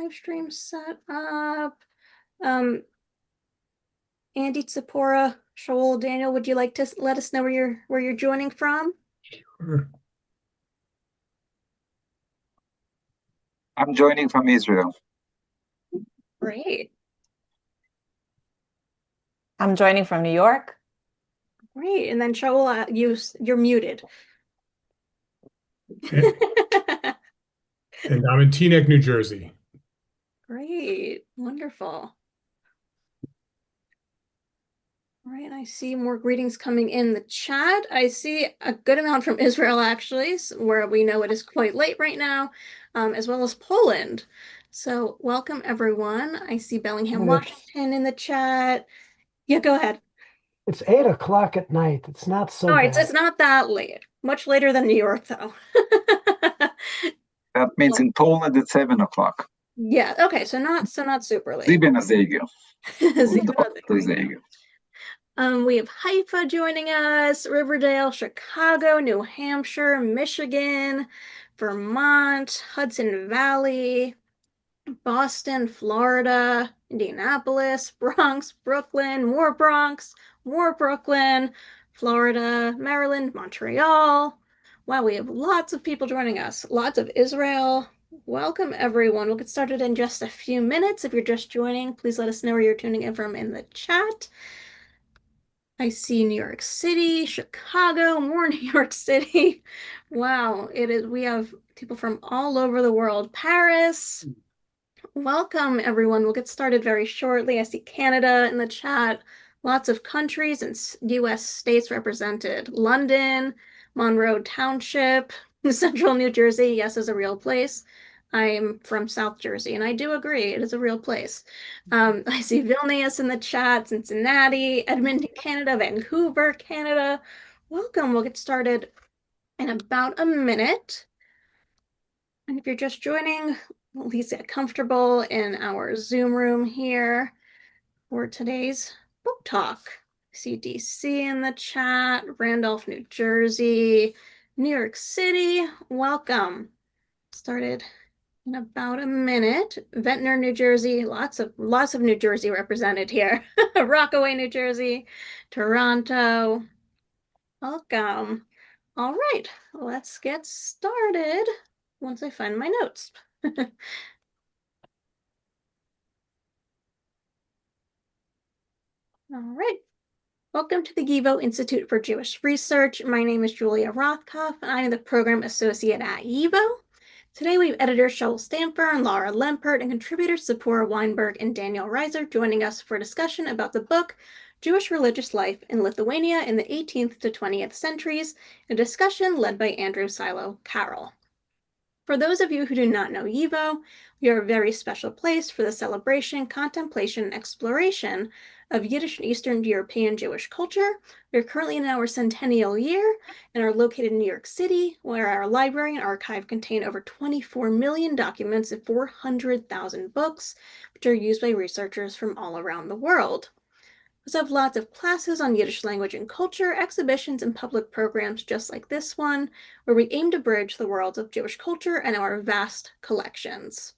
live stream set up. Andy, Tzipora, Shaul, Daniel, would you like to let us know where you're joining from? Sure. I'm joining from Israel. Great. I'm joining from New York. Great. And then Shaul, you're muted. Okay. And I'm in Teaneck, New Jersey. Great. Wonderful. All right, I see more greetings coming in the chat. I see a good amount from Israel, actually, where we know it is quite late right now, as well as Poland. So welcome, everyone. I see Bellingham, Washington in the chat. Yeah, go ahead. It's 8 o'clock at night. It's not so All right, bad. so it's not that late. Much later than New York, though. That means in Poland it's 7 o'clock. Yeah, okay, so not super late. Sieben Azegel. We have Haifa joining us, Riverdale, Chicago, New Hampshire, Michigan, Vermont, Hudson Valley, Boston, Florida, Indianapolis, Bronx, Brooklyn, more Brooklyn, Florida, Maryland, Montreal. Wow, we have lots of people joining us. Lots of Israel. Welcome, everyone. We'll get started in just a few minutes. If you're just joining, please let us know where you're tuning in from in the chat. I see New York City, Chicago, more New York City. Wow, we have people from all over the world. Paris. Welcome, everyone. We'll get started very shortly. I see Canada in the chat. Lots of countries and U.S. states represented. London, Monroe Township, Central New Jersey, yes, is a real place. I'm from South Jersey, and I do agree, it is a real place. I see Vilnius in the chat, Cincinnati, Edmonton, Canada, Vancouver, Canada. Welcome. We'll get started in about a minute. And if you're just joining, please get comfortable in our Zoom room here for today's book talk. CDC in the chat, Randolph, New Jersey, New York City. Welcome. Started in about a minute. Ventnor, New Jersey, lots of New Jersey represented here. Rockaway, New Jersey, Toronto. Welcome. All right, let's get started once I find my notes. All right. Welcome to the YIVO Institute for Jewish Research. My name is Julia Rothkopf, and I am the program associate at YIVO. Today, we have editor Shaul Stampfer and Lara Lempert and contributors Tzipora, Weinberg, and Daniel Reiser joining us for a discussion about the book Jewish Religious Life in Lithuania in the 18th to 20th centuries, a discussion led by Andrew Silow-Carroll. For those of you who do not know YIVO, we are a very special place for the celebration, contemplation, and exploration of Yiddish and Eastern European Jewish culture. We are currently in our centennial year and are located in New York City, where our library and archive contain over 24 million documents and 400,000 books, which are used by researchers from all around the world. We also have lots of classes on Yiddish language and culture, exhibitions, and public programs just like this one, where we aim to bridge the worlds of Jewish culture and our vast collections.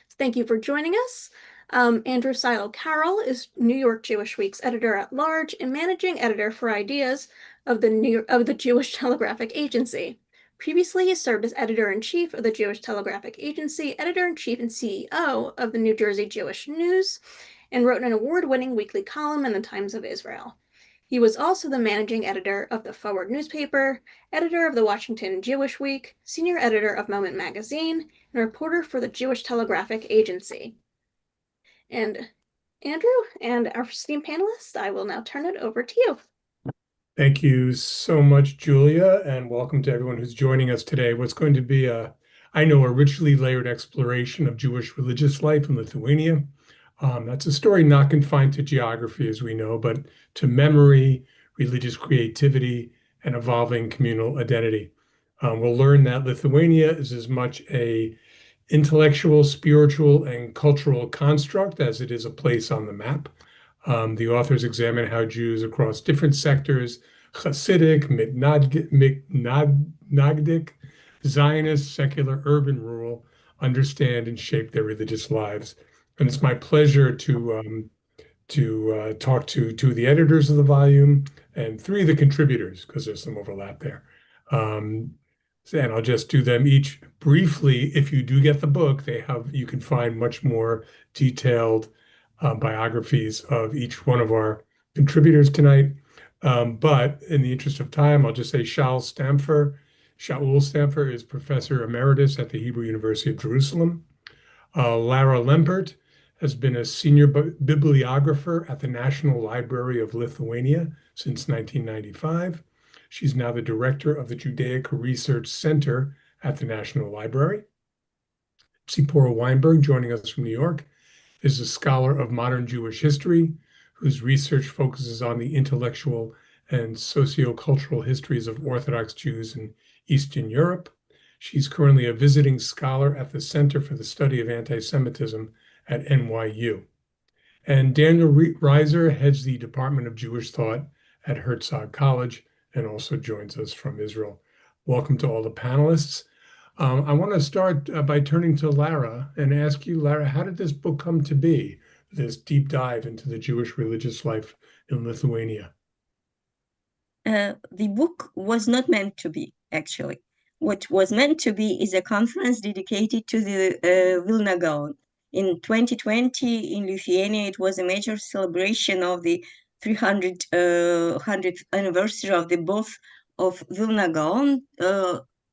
So thank you for joining us. Andrew Silow-Carroll is New York Jewish Week's editor-at-large and managing editor for ideas of the Jewish Telegraphic Agency. Previously, he served as editor-in-chief of the Jewish Telegraphic Agency, editor-in-chief and CEO of the New Jersey Jewish News, and wrote an award-winning weekly column in the Times of Israel. He was also the managing editor of the Forward newspaper, editor of the Washington Jewish Week, senior editor of Moment magazine, and reporter for the Jewish Telegraphic Agency. And Andrew and our esteemed panelists, I will now turn it over to you. Thank you so much, Julia, and welcome to everyone who's joining us today. What's going to be a richly layered exploration of Jewish religious life in Lithuania. That's a story not confined to geography, as we know, but to memory, religious creativity, and evolving communal identity. We'll learn that Lithuania is as much an intellectual, spiritual, and cultural construct as it is a place on the map. The authors examine how Jews across different sectors, Hasidic, Mitnagdic, Zionist, secular, urban, rural, understand and shape their religious lives. And it's my pleasure to talk to two of the editors of the volume and three of the contributors, because there's some overlap there. And I'll just do them each briefly. If you do get the book, you can find much more detailed biographies of each one of our contributors tonight. But in the interest of time, I'll just say Shaul Stampfer is Professor Emeritus at the Hebrew University of Jerusalem. Lara Lempert has been a senior bibliographer at the National Library of Lithuania since 1995. She's now the director of the Judaic Research Center at the National Library. Tzipora Weinberg, joining us from New York, is a scholar of modern Jewish history whose research focuses on the intellectual and sociocultural histories of Orthodox Jews in Eastern Europe. She's currently a visiting scholar at the Center for the Study of Anti-Semitism at NYU. And Daniel Reiser heads the Department of Jewish Thought at Herzog College and also joins us from Israel. Welcome to all the panelists. I want to start by turning to Lara and ask you, Lara, how did this book come to be, this deep dive into the Jewish religious life in Lithuania? The book was not meant to be, actually. What was meant to be is a conference dedicated to the Vilna Gaon. In 2020, in Lithuania, it was a major celebration of the 100th anniversary of the birth of Vilna Gaon,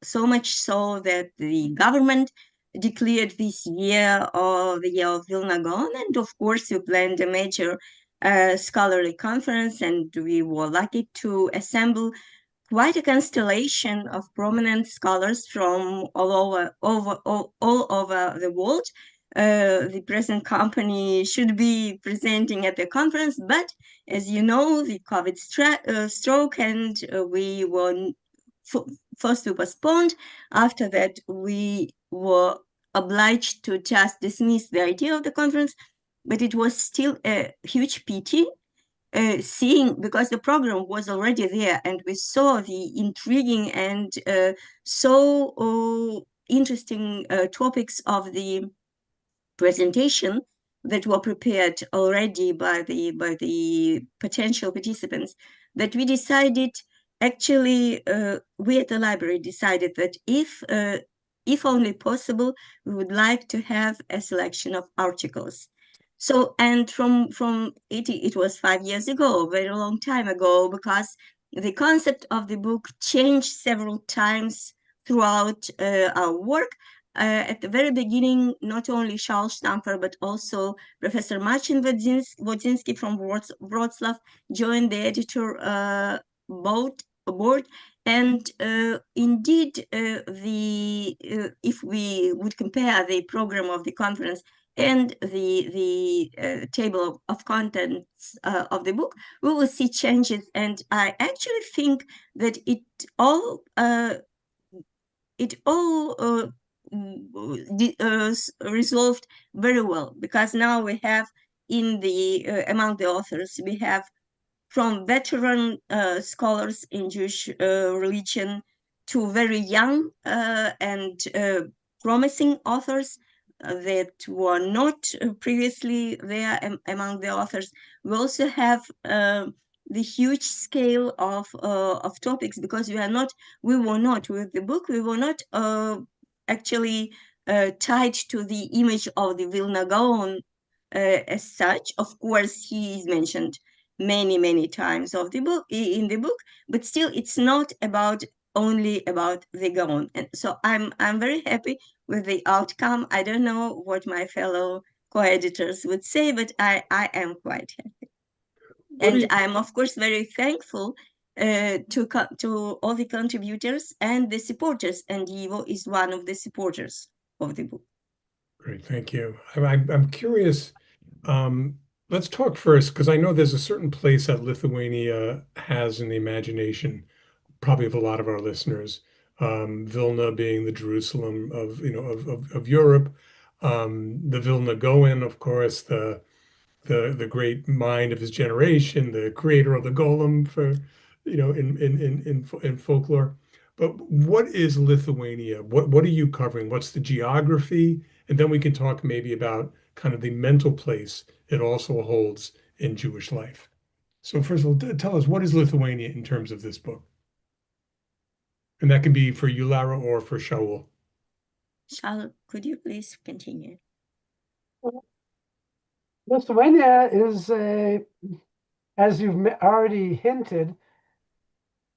so much so that the government declared this year the year of Vilna Gaon, and of course we planned a major scholarly conference, and we were lucky to assemble quite a constellation of prominent scholars from all over the world. The present company should be presenting at the conference, but as you know, the COVID stroke, and we were first we postponed. After that, we were obliged to just dismiss the idea of the conference, but it was still a huge pity seeing, because the program was already there and we saw the intriguing and so interesting topics of the presentation that were prepared already by the potential participants, that we decided, actually, we at the library decided that if only possible, we would like to have a selection of articles. So, and from it was 5 years ago, a very long time ago, because the concept of the book changed several times throughout our work. At the very beginning, not only Shaul Stampfer, but also Professor Marcin Wodzinski from Wrocław joined the editor board. And indeed, if we would compare the program of the conference and the table of contents of the book, we will see changes. And I actually think that it all resolved very well, because now we have in the among the authors, we have from veteran scholars in Jewish religion to very young and promising authors that were not previously there among the authors. We also have the huge scale of topics, because we were not with the book, we were not actually tied to the image of the Vilna Gaon as such. Of course, he is mentioned many times in the book, but still it's not only about the Gaon. And so I'm very happy with the outcome. I don't know what my fellow co-editors would say, but I am quite happy. And I'm of course very thankful to all the contributors and the supporters, and YIVO is one of the supporters of the book. Great, thank you. I'm curious. Let's talk first, because I know there's a certain place that Lithuania has in the imagination, probably of a lot of our listeners. Vilna being the Jerusalem of Europe, the Vilna Gaon, of course, the great mind of his generation, the creator of the golem for in folklore. But what is Lithuania? What are you covering? What's the geography? And then we can talk maybe about kind of the mental place it also holds in Jewish life. So first of all, tell us, what is Lithuania in terms of this book? And that can be for you, Lara, or for Shaul. Shaul, could you please continue? Lithuania is as you've already hinted,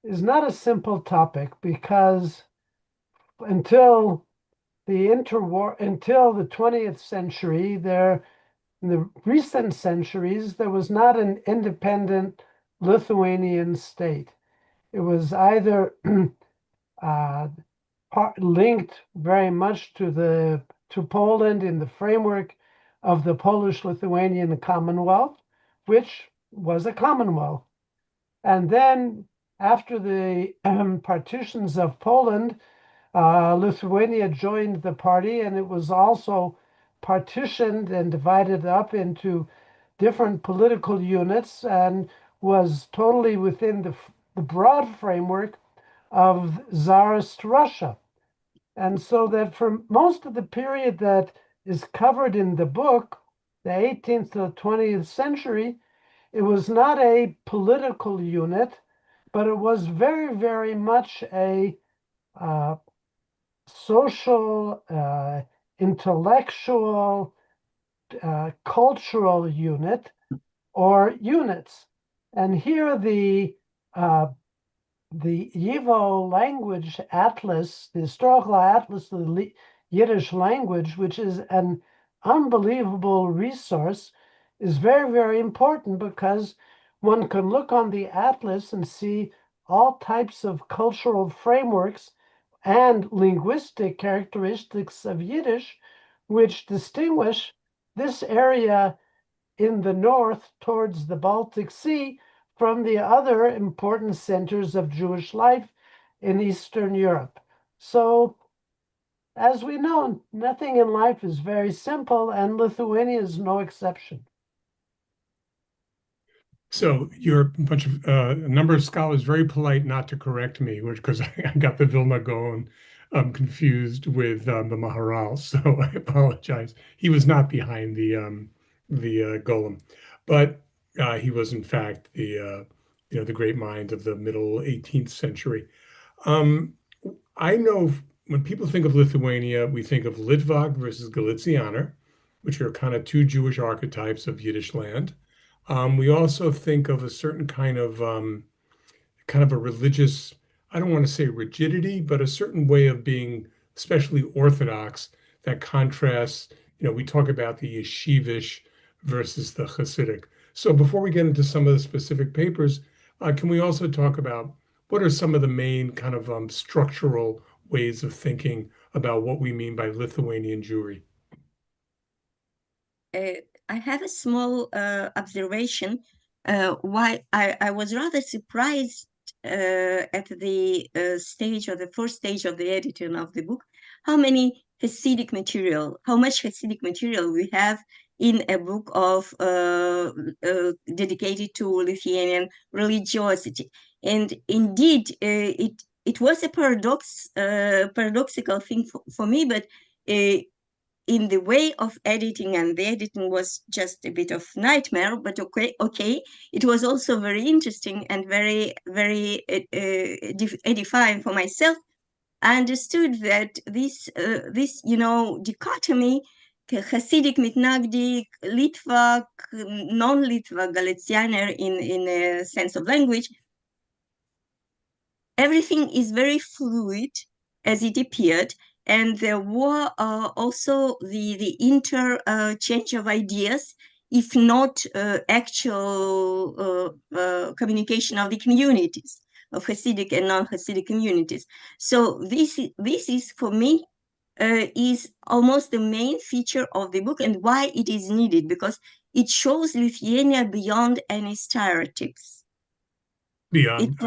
is not a simple topic because until the 20th century, in the recent centuries, there was not an independent Lithuanian state. It was either linked very much to Poland in the framework of the Polish-Lithuanian Commonwealth, which was a commonwealth. And then after the partitions of Poland, Lithuania joined the party, and it was also partitioned and divided up into different political units and was totally within the broad framework of Tsarist Russia. And so that for most of the period that is covered in the book, the 18th to 20th century, it was not a political unit, but it was very, very much a social, intellectual, cultural unit or units. And here the YIVO language atlas, the historical atlas of the Yiddish language, which is an unbelievable resource, is very, very important because one can look on the atlas and see all types of cultural frameworks and linguistic characteristics of Yiddish, which distinguish this area in the north towards the Baltic Sea from the other important centers of Jewish life in Eastern Europe. So, as we know, nothing in life is very simple, and Lithuania is no exception. So you're a number of scholars very polite not to correct me, which because I got the Vilna Gaon confused with the Maharal, so I apologize. He was not behind the Golem, but he was in fact the great mind of the middle 18th century. I know when people think of Lithuania, we think of Litvak versus Galicianer, which are kind of two Jewish archetypes of Yiddish land. We also think of a certain kind of a religious, I don't want to say rigidity, but a certain way of being especially Orthodox that contrasts, we talk about the yeshivish versus the Hasidic. So before we get into some of the specific papers, can we also talk about what are some of the main kind of structural ways of thinking about what we mean by Lithuanian Jewry? I have a small observation. Why I was rather surprised at the stage or the first stage of the editing of the book, how much Hasidic material we have in a book of dedicated to Lithuanian religiosity. And indeed, it was a paradoxical thing for me, but in the way of editing, and the editing was just a bit of nightmare, but okay, it was also very interesting and very, very edifying for myself. I understood that this dichotomy, Hasidic, Mitnagdic, Litvak, non-Litvak, Galicianer in a sense of language, everything is very fluid as it appeared. And there were also the interchange of ideas, if not actual communication of the communities, of Hasidic and non-Hasidic communities. So this is for me, is almost the main feature of the book and why it is needed, because it shows Lithuania beyond any stereotypes. Beyond,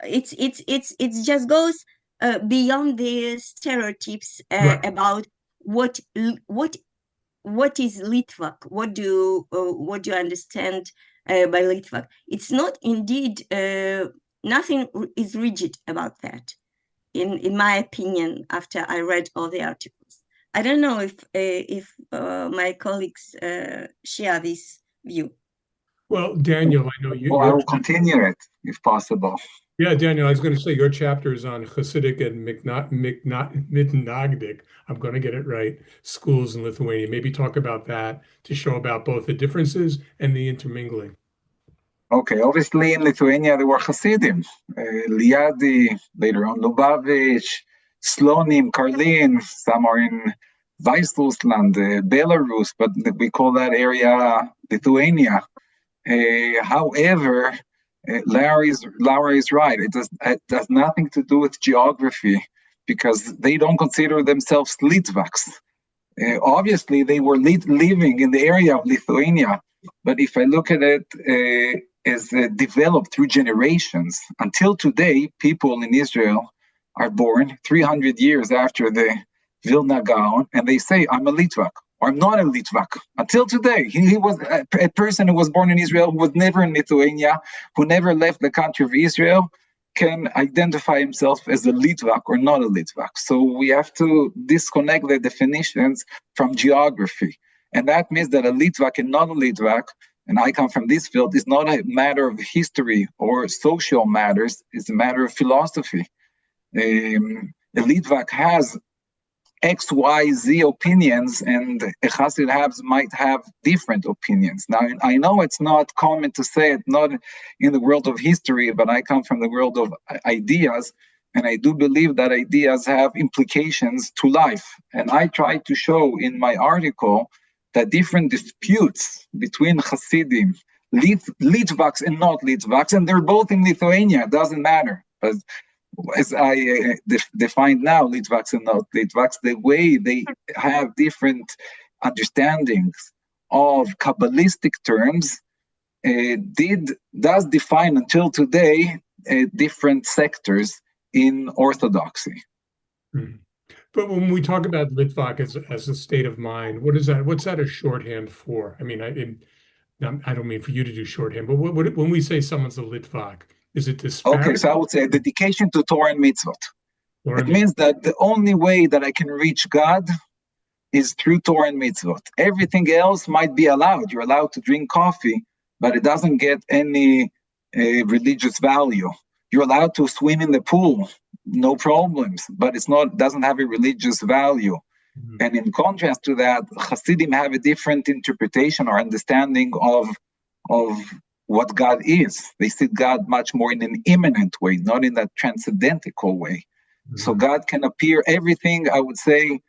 it just goes beyond the stereotypes right. About what is Litvak. What do you understand by Litvak? It's not indeed nothing is rigid about that, in my opinion, after I read all the articles. I don't know if my colleagues share this view. Well, Daniel, I know Well, I will continue it if possible. Yeah, Daniel, I was going to say your chapter is on Hasidic and Mitnagdic, I'm going to get it right, schools in Lithuania. Maybe talk about that to show about both the differences and the intermingling. Okay, obviously in Lithuania there were Hasidim, Liadi, later on Lubavitch, Slonim, Karlin, some are in Weißrussland, Belarus, but we call that area Lithuania. However, Lara is right. It does nothing to do with geography, because they don't consider themselves Litvaks. Obviously, they were living in the area of Lithuania, but if I look at it as developed through generations, until today, people in Israel are born 300 years after the Vilna Gaon, and they say, I'm a Litvak, or I'm not a Litvak. Until today, he was a person who was born in Israel, who was never in Lithuania, who never left the country of Israel, can identify himself as a Litvak or not a Litvak. So we have to disconnect the definitions from geography. And that means that a Litvak and not a Litvak, and I come from this field, is not a matter of history or social matters, it's a matter of philosophy. A Litvak has X, Y, Z opinions, and a Hasid might have different opinions. Now, I know it's not common to say it, not in the world of history, but I come from the world of ideas, and I do believe that ideas have implications to life. And I try to show in my article that different disputes between Hasidim, Litvaks and not Litvaks, and they're both in Lithuania, it doesn't matter. But as I define now, Litvaks and not Litvaks, the way they have different understandings of Kabbalistic terms does define until today different sectors in Orthodoxy. Mm-hmm. But when we talk about Litvak as a state of mind, what is that? What's that a shorthand for? I mean, I don't mean for you to do shorthand, but when we say someone's a Litvak, is it disparate? Okay, so I would say dedication to Torah and mitzvot. It means that the only way that I can reach God is through Torah and mitzvot. Everything else might be allowed. You're allowed to drink coffee, but it doesn't get any religious value. You're allowed to swim in the pool, no problems, but doesn't have a religious value. Mm-hmm. And in contrast to that, Hasidim have a different interpretation or understanding of what God is. They see God much more in an immanent way, not in that transcendental way. Mm-hmm. So God can appear everything, I would say,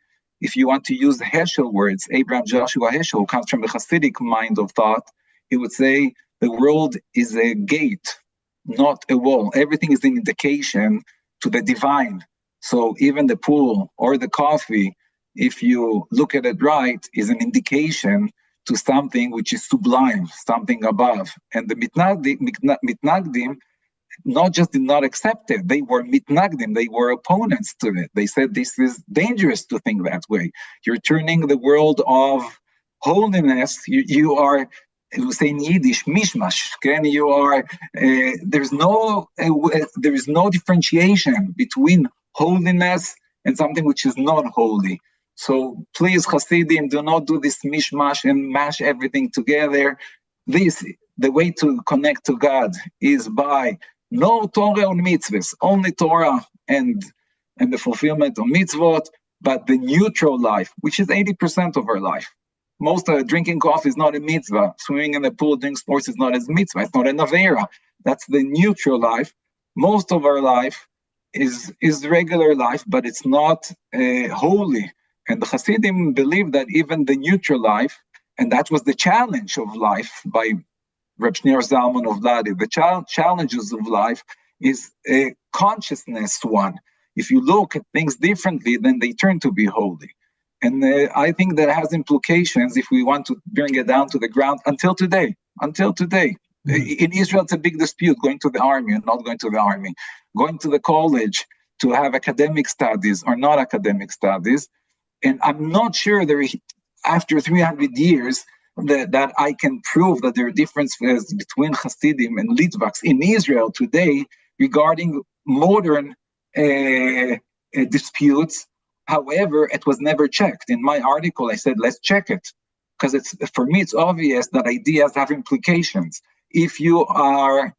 if you want to use the Heschel words, Abraham Joshua Heschel, who comes from the Hasidic mind of thought, he would say the world is a gate, not a wall. Everything is an indication to the divine. So even the pool or the coffee, if you look at it right, is an indication to something which is sublime, something above. And the Mitnagdim not just did not accept it, they were Mitnagdim, they were opponents to it. They said this is dangerous to think that way. You're turning the world of holiness, you are, we say in Yiddish, mishmash. Okay? You are, there is no differentiation between holiness and something which is not holy. So please, Hasidim, do not do this mishmash and mash everything together. The way to connect to God is by no Torah and mitzvahs, only Torah and the fulfillment of mitzvot, but the neutral life, which is 80% of our life. Most drinking coffee is not a mitzvah. Swimming in the pool, doing sports is not a mitzvah. It's not an avera. That's the neutral life. Most of our life is regular life, but it's not holy. And the Hasidim believe that even the neutral life, and that was the challenge of life by Reb Shneur Zalman of Ladi, the challenges of life is a consciousness one. If you look at things differently, then they turn to be holy. And I think that has implications if we want to bring it down to the ground until today. Mm-hmm. In Israel, it's a big dispute, going to the army and not going to the army, going to the college to have academic studies or not academic studies. And I'm not sure after 300 years that I can prove that there are differences between Hasidim and Litvaks in Israel today, regarding modern disputes. However, it was never checked. In my article, I said, let's check it. Because for me, it's obvious that ideas have implications. If you are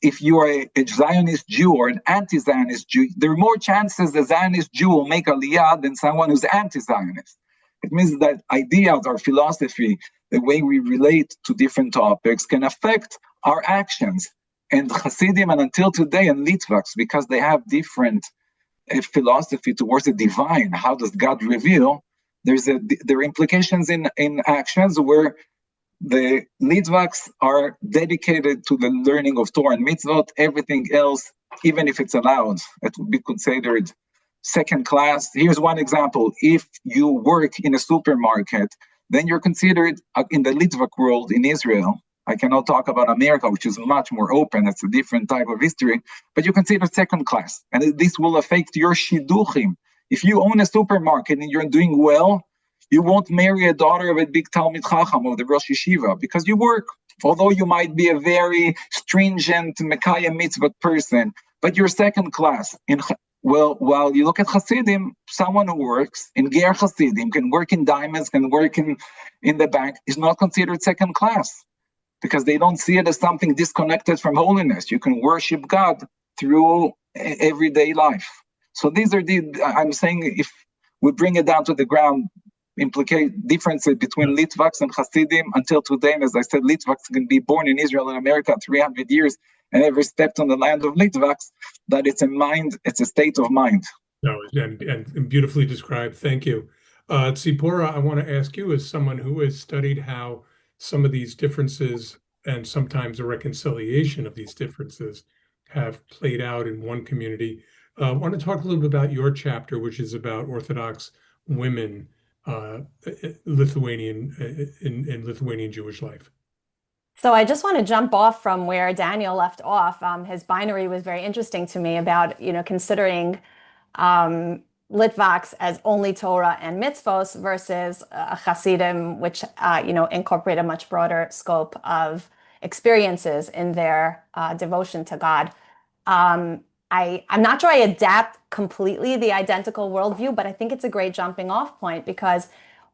a Zionist Jew or an anti-Zionist Jew, there are more chances the Zionist Jew will make Aliyah than someone who's anti-Zionist. It means that ideas or philosophy, the way we relate to different topics, can affect our actions. And Hasidim, and until today, and Litvaks, because they have different philosophy towards the divine, how does God reveal? There are implications in actions where the Litvaks are dedicated to the learning of Torah and mitzvot. Everything else, even if it's allowed, it would be considered second class. Here's one example. If you work in a supermarket, then you're considered, in the Litvak world in Israel, I cannot talk about America, which is much more open. It's a different type of history, but you're considered second class. And this will affect your shidduchim. If you own a supermarket and you're doing well, you won't marry a daughter of a big Talmid Chacham of the Rosh Yeshiva because you work. Although you might be a very stringent Mekayah mitzvah person, but you're second class. While you look at Hasidim, someone who works in Ger Hasidim, can work in diamonds, can work in the bank, is not considered second class because they don't see it as something disconnected from holiness. You can worship God through everyday life. So these are I'm saying, if we bring it down to the ground, implicate differences between Litvaks and Hasidim until today. And as I said, Litvaks can be born in Israel and America 300 years and never stepped on the land of Litvaks, that it's a state of mind. No, and beautifully described. Thank you. Tzipora, I want to ask you, as someone who has studied how some of these differences and sometimes a reconciliation of these differences have played out in one community, I want to talk a little bit about your chapter, which is about Orthodox women, Lithuanian in Lithuanian Jewish life. So I just want to jump off from where Daniel left off. His binary was very interesting to me about, considering Litvaks as only Torah and mitzvos versus Hasidim, which, incorporate a much broader scope of experiences in their devotion to God. I'm not sure I adapt completely the identical worldview, but I think it's a great jumping off point because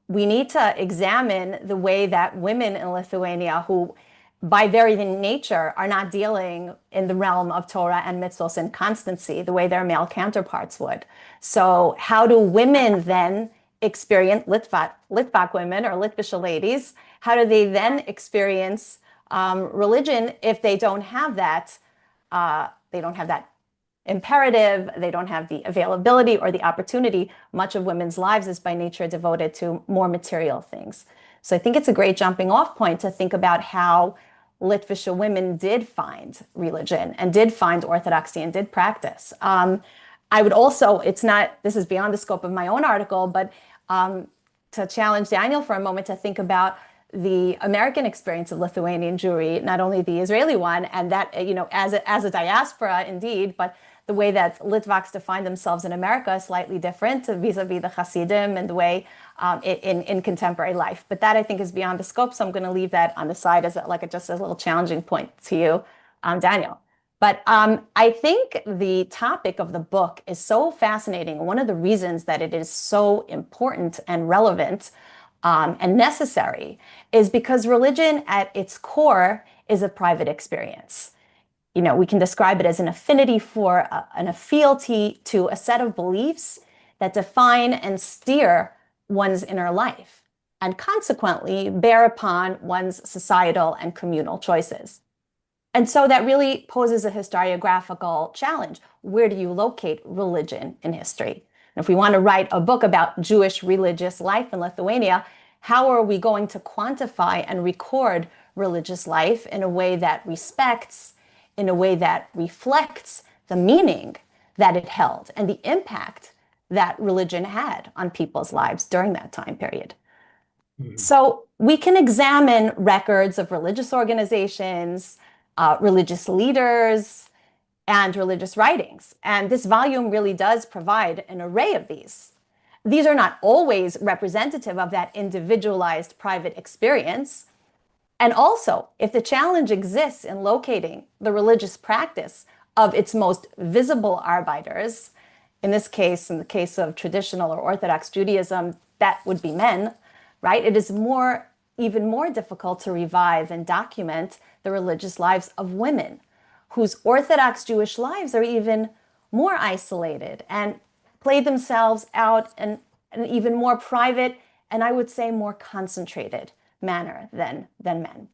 we need to examine the way that women in Lithuania, who by very nature are not dealing in the realm of Torah and mitzvos in constancy, the way their male counterparts would. So how do women then experience, Litvak women or Litvisha ladies, how do they then experience religion if they don't have that imperative, they don't have the availability or the opportunity? Much of women's lives is by nature devoted to more material things. So I think it's a great jumping off point to think about how Litvisha women did find religion and did find orthodoxy and did practice. I would also, this is beyond the scope of my own article, but to challenge Daniel for a moment to think about the American experience of Lithuanian Jewry, not only the Israeli one, and that, as a diaspora indeed, but the way that Litvaks define themselves in America is slightly different vis-a-vis the Hasidim and the way in contemporary life. But that I think is beyond the scope, so I'm going to leave that on the side as just a little challenging point to you, Daniel. But I think the topic of the book is so fascinating. One of the reasons that it is so important and relevant and necessary is because religion at its core is a private experience. We can describe it as an affinity for a fealty to a set of beliefs that define and steer one's inner life and consequently bear upon one's societal and communal choices. And so that really poses a historiographical challenge. Where do you locate religion in history? And if we want to write a book about Jewish religious life in Lithuania, how are we going to quantify and record religious life in a way that respects, in a way that reflects the meaning that it held and the impact that religion had on people's lives during that time period? So we can examine records of religious organizations, religious leaders, and religious writings. And this volume really does provide an array of these. These are not always representative of that individualized private experience. And also, if the challenge exists in locating the religious practice of its most visible arbiters, in this case, in the case of traditional or Orthodox Judaism, that would be men, right? It is even more difficult to revive and document the religious lives of women, whose Orthodox Jewish lives are even more isolated and play themselves out in an even more private and I would say more concentrated manner than men.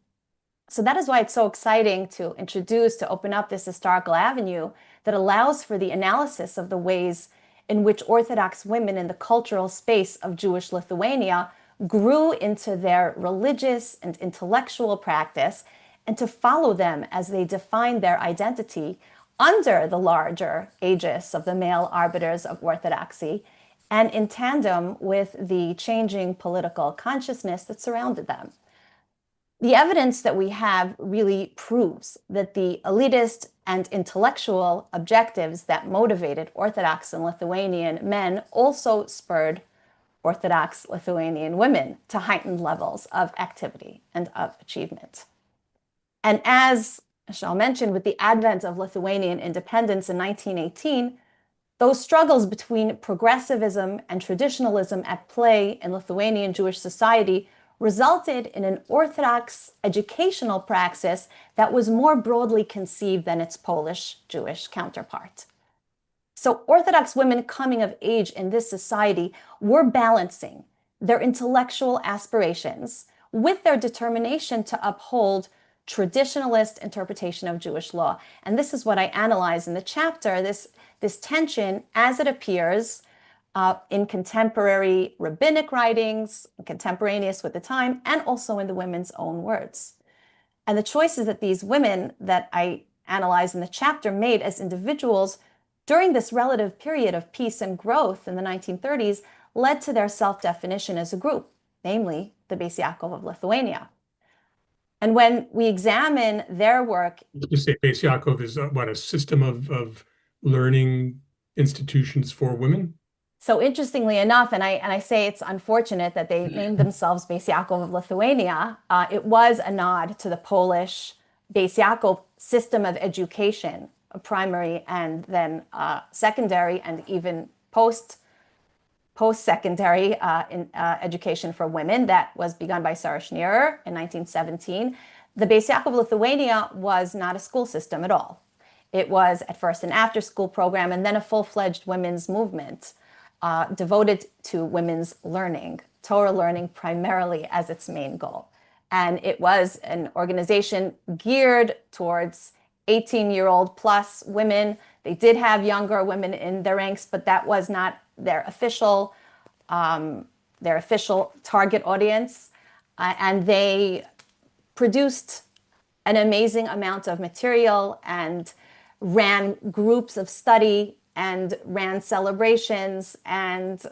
So that is why it's so exciting to open up this historical avenue that allows for the analysis of the ways in which Orthodox women in the cultural space of Jewish Lithuania grew into their religious and intellectual practice, and to follow them as they defined their identity under the larger aegis of the male arbiters of Orthodoxy, and in tandem with the changing political consciousness that surrounded them. The evidence that we have really proves that the elitist and intellectual objectives that motivated Orthodox and Lithuanian men also spurred Orthodox Lithuanian women to heightened levels of activity and of achievement. And as Shaul mentioned, with the advent of Lithuanian independence in 1918, those struggles between progressivism and traditionalism at play in Lithuanian Jewish society resulted in an Orthodox educational praxis that was more broadly conceived than its Polish Jewish counterpart. So Orthodox women coming of age in this society were balancing their intellectual aspirations with their determination to uphold traditionalist interpretation of Jewish law. And this is what I analyze in the chapter, this tension as it appears in contemporary rabbinic writings, contemporaneous with the time, and also in the women's own words. And the choices that these women that I analyze in the chapter made as individuals during this relative period of peace and growth in the 1930s led to their self-definition as a group, namely the Beis Yaakov of Lithuania. And when we examine their work— You say Beis Yaakov is what, a system of learning institutions for women? So interestingly enough, and I say it's unfortunate that they named themselves Beis Yaakov of Lithuania, it was a nod to the Polish Beis Yaakov system of education, primary and then secondary and even post-secondary education for women that was begun by Sarah Schneerer in 1917. The Beis Yaakov of Lithuania was not a school system at all. It was at first an after-school program and then a full-fledged women's movement devoted to women's learning, Torah learning primarily as its main goal. And it was an organization geared towards 18-year-old plus women. They did have younger women in their ranks, but that was not their official target audience. And they produced an amazing amount of material and ran groups of study and ran celebrations and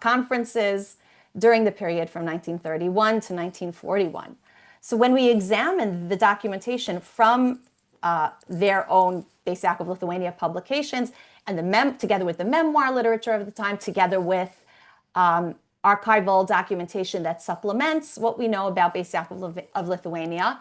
conferences during the period from 1931 to 1941. So when we examine the documentation from their own Beis Yaakov Lithuania publications and together with the memoir literature of the time, together with archival documentation that supplements what we know about Beis Yaakov of Lithuania,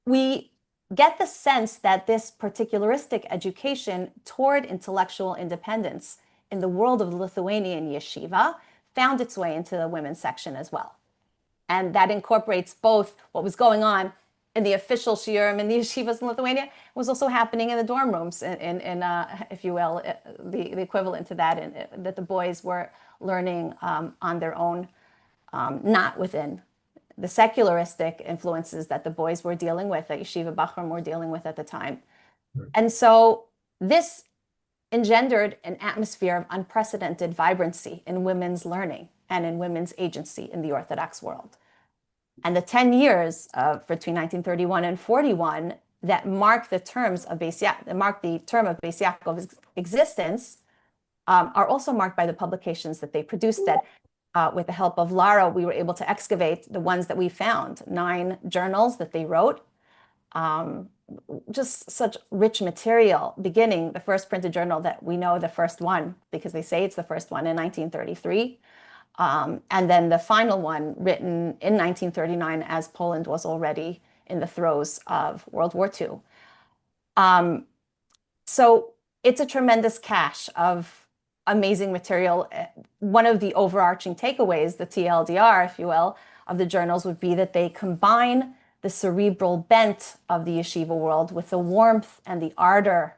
we get the sense that this particularistic education toward intellectual independence in the world of the Lithuanian yeshiva found its way into the women's section as well. And that incorporates both what was going on in the official shiurim in the yeshivas in Lithuania, was also happening in the dorm rooms, if you will, the equivalent to that, that the boys were learning on their own, not within the secularistic influences that the boys were dealing with, that yeshiva bachrim were dealing with at the time. Right. And so this engendered an atmosphere of unprecedented vibrancy in women's learning and in women's agency in the Orthodox world. And the 10 years between 1931 and 41 that mark the term of Beis Yaakov's existence are also marked by the publications that they produced that with the help of Lara, we were able to excavate the ones that we found, 9 journals that they wrote, just such rich material, beginning the first printed journal that we know, the first one, because they say it's the first one in 1933. And then the final one written in 1939 as Poland was already in the throes of World War II. So it's a tremendous cache of amazing material. One of the overarching takeaways, the TLDR, if you will, of the journals would be that they combine the cerebral bent of the yeshiva world with the warmth and the ardor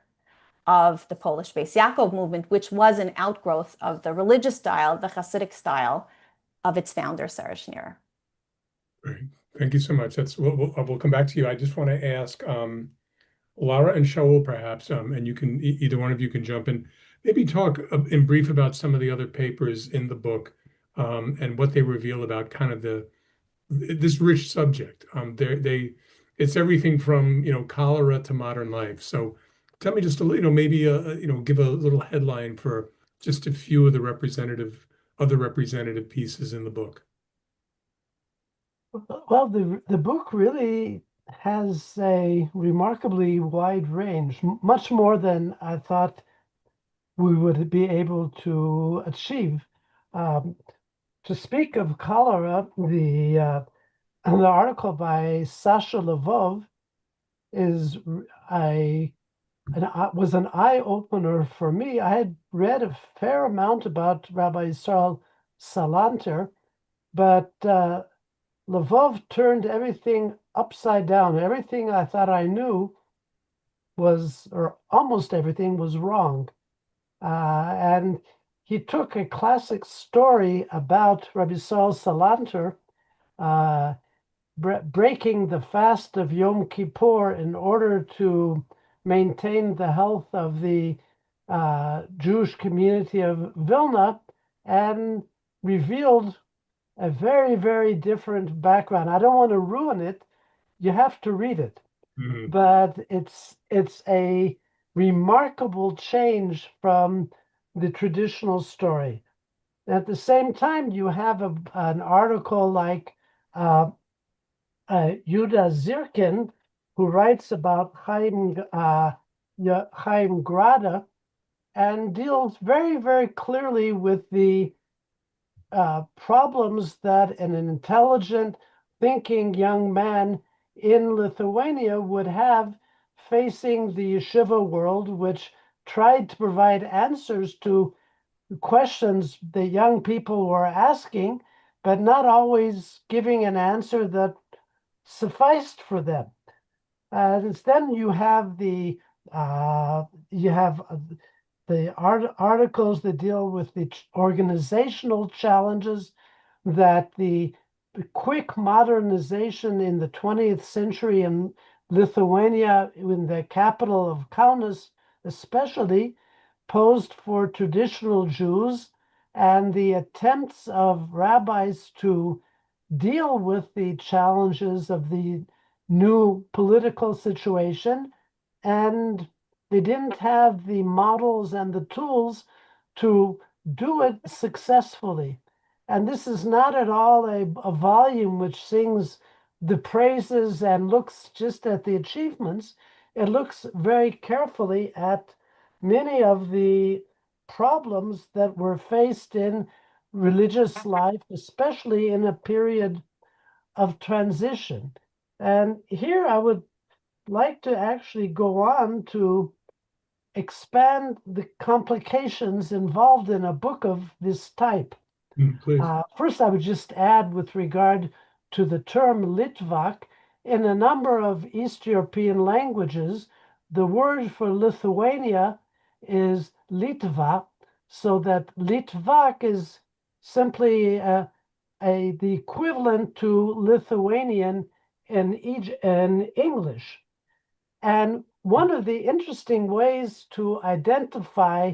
of the Polish Beis Yaakov movement, which was an outgrowth of the religious style, the Hasidic style of its founder, Sarah Schneer. Great. Thank you so much. We'll come back to you. I just want to ask Lara and Shaul, perhaps, and you can either one of you can jump in. Maybe talk in brief about some of the other papers in the book and what they reveal about kind of this rich subject. It's everything from cholera to modern life. So tell me just a little, maybe give a little headline for just a few of the representative pieces in the book. Well, the book really has a remarkably wide range, much more than I thought we would be able to achieve. To speak of cholera, the article by Sasha Lvov was an eye-opener for me. I had read a fair amount about Rabbi Yisrael Salanter, but Lvov turned everything upside down. Everything I thought I knew or almost everything was wrong. And he took a classic story about Rabbi Yisrael Salanter breaking the fast of Yom Kippur in order to maintain the health of the Jewish community of Vilna, and revealed a very, very different background. I don't want to ruin it. You have to read it. Mm-hmm. But it's a remarkable change from the traditional story. At the same time, you have an article like Yuda Zirkin, who writes about Chaim Grada and deals very, very clearly with the problems that an intelligent, thinking young man in Lithuania would have facing the yeshiva world, which tried to provide answers to questions the young people were asking, but not always giving an answer that sufficed for them. And then you have the articles that deal with the organizational challenges that the quick modernization in the 20th century in Lithuania, in the capital of Kaunas especially, posed for traditional Jews, and the attempts of rabbis to deal with the challenges of the new political situation, and they didn't have the models and the tools to do it successfully. And this is not at all a volume which sings the praises and looks just at the achievements. It looks very carefully at many of the problems that were faced in religious life, especially in a period of transition. And here I would like to actually go on to expand the complications involved in a book of this type. First, I would just add, with regard to the term Litvak, in a number of East European languages, the word for Lithuania is Litva, so that Litvak is simply the equivalent to Lithuanian in English. And one of the interesting ways to identify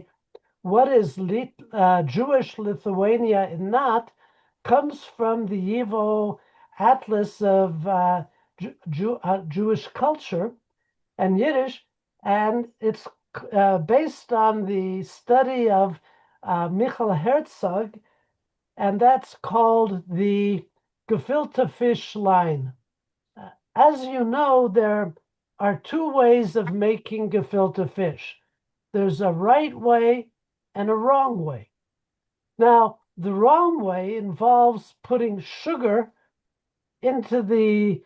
what is Jewish Lithuania and not comes from the YIVO Atlas of Jewish culture and Yiddish, and it's based on the study of Michael Herzog, and that's called the gefilte fish line. As you know, there are two ways of making gefilte fish. There's a right way and a wrong way. Now, the wrong way involves putting sugar into the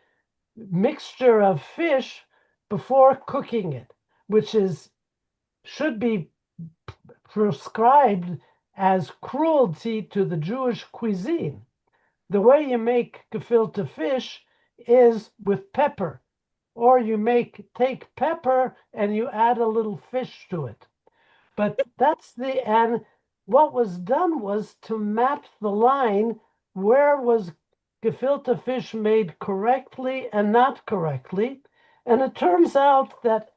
mixture of fish before cooking it, which is should be prescribed as cruelty to the Jewish cuisine. The way you make gefilte fish is with pepper, or you take pepper and you add a little fish to it. But and what was done was to map the line where was gefilte fish made correctly and not correctly. And it turns out that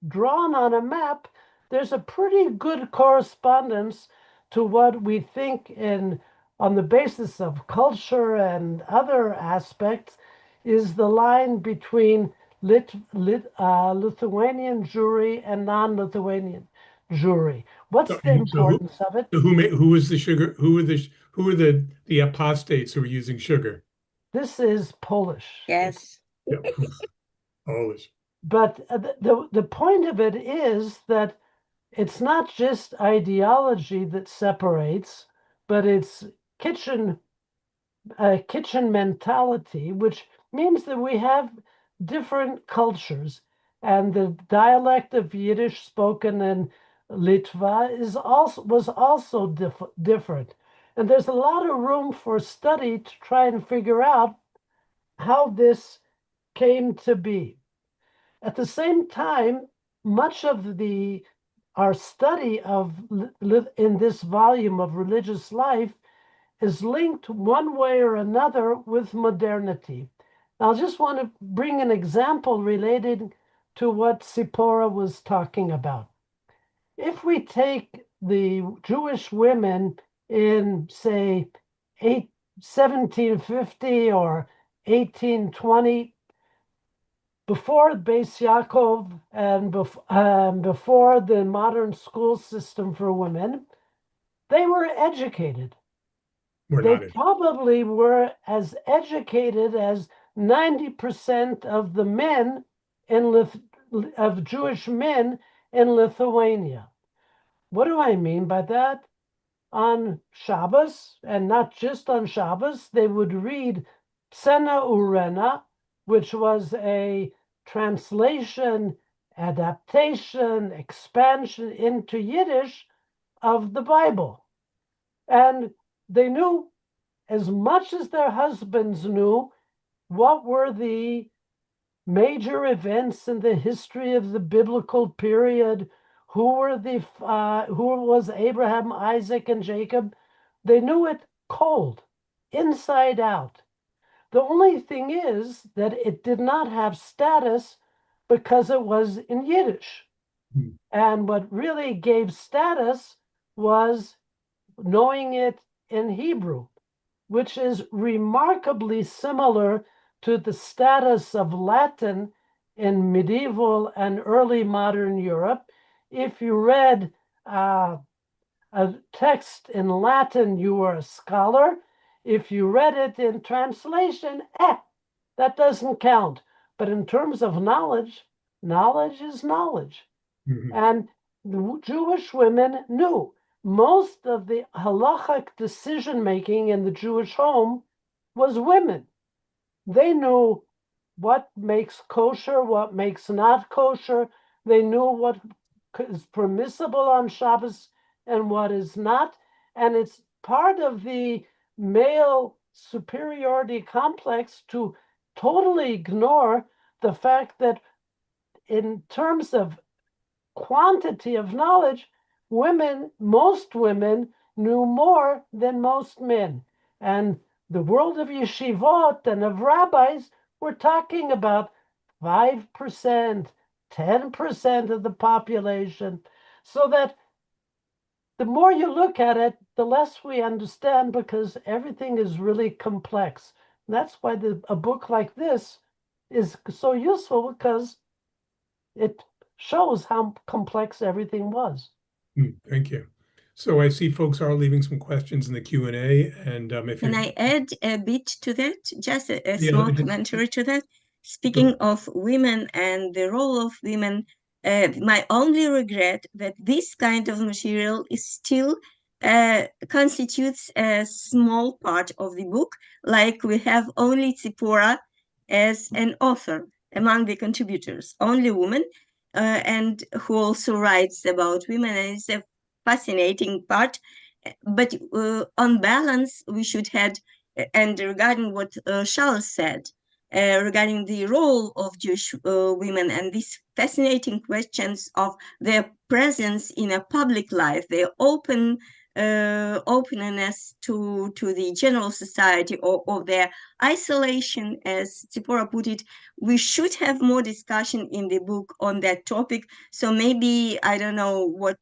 drawn on a map, there's a pretty good correspondence to what we think on the basis of culture and other aspects is the line between Lithuanian Jewry and non-Lithuanian Jewry. What's the importance of it? Who is the sugar? Who are the apostates who are using sugar? This is Polish. Yes. Yeah. Polish. But the point of it is that it's not just ideology that separates, but it's kitchen mentality, which means that we have different cultures, and the dialect of Yiddish spoken in Litva was also different. And there's a lot of room for study to try and figure out how this came to be. At the same time, much of our study in this volume of religious life is linked one way or another with modernity. I just want to bring an example related to what Tzipora was talking about. If we take the Jewish women in, say, 1750 or 1820, before Beis Yaakov and before the modern school system for women, they were educated. They probably were as educated as 90% of the men of Jewish men in Lithuania. What do I mean by that? On Shabbos, and not just on Shabbos, they would read Tsena Urena, which was a translation, adaptation, expansion into Yiddish of the Bible. And they knew as much as their husbands knew what were the major events in the history of the biblical period, who was Abraham, Isaac, and Jacob. They knew it cold, inside out. The only thing is that it did not have status because it was in Yiddish. And what really gave status was knowing it in Hebrew, which is remarkably similar to the status of Latin in medieval and early modern Europe. If you read a text in Latin, you were a scholar. If you read it in translation, that doesn't count. But in terms of knowledge, knowledge is knowledge. And the Jewish women knew most of the halachic decision-making in the Jewish home was women. They knew what makes kosher, what makes not kosher. They knew what is permissible on Shabbos and what is not. And it's part of the male superiority complex to totally ignore the fact that in terms of quantity of knowledge, most women knew more than most men. And the world of yeshivot and of rabbis, we're talking about 5%, 10% of the population. So that the more you look at it, the less we understand, because everything is really complex. And that's why a book like this is so useful, because it shows how complex everything was. Thank you. So I see folks are leaving some questions in the Q&A, and if Can I add a bit to that? Just a small commentary to that. Speaking of women and the role of women, my only regret that this kind of material is still constitutes a small part of the book, like we have only Tzipora as an author among the contributors, only women. and who also writes about women, and it's a fascinating part. But on balance, we should have, and regarding what Shaul said, regarding the role of Jewish women and these fascinating questions of their presence in a public life, their openness to the general society, or their isolation, as Tzipora put it. We should have more discussion in the book on that topic. So maybe, I don't know what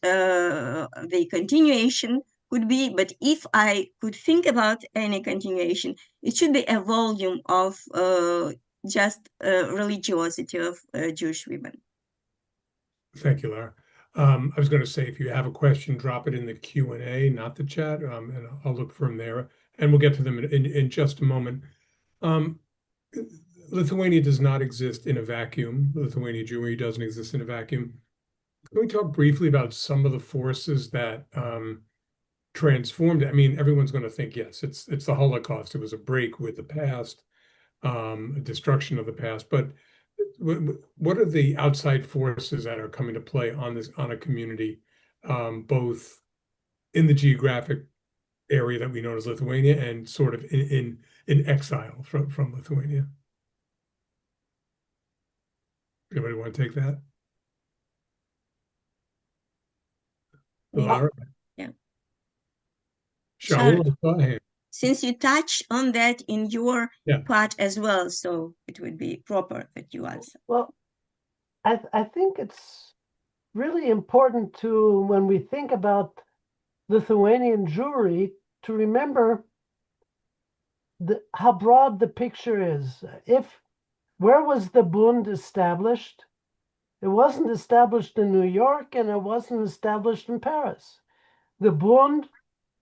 the continuation could be, but if I could think about any continuation, it should be a volume of just religiosity of Jewish women. Thank you, Lara. I was going to say, if you have a question, drop it in the Q&A, not the chat, and I'll look from there, and we'll get to them in just a moment. Lithuania does not exist in a vacuum. Lithuania Jewry doesn't exist in a vacuum. Can we talk briefly about some of the forces that transformed it? I mean, everyone's going to think, yes, it's the Holocaust. It was a break with the past, a destruction of the past. But what are the outside forces that are coming to play on a community, both in the geographic area that we know as Lithuania and sort of in exile from Lithuania? Anybody want to take that? Lara? Yeah. Shaul, go ahead. Since you touch on that in your Yeah. part as well, so it would be proper that you answer. Well, I think it's really important to, when we think about Lithuanian Jewry, to remember how broad the picture is. Where was the Bund established? It wasn't established in New York, and it wasn't established in Paris. The Bund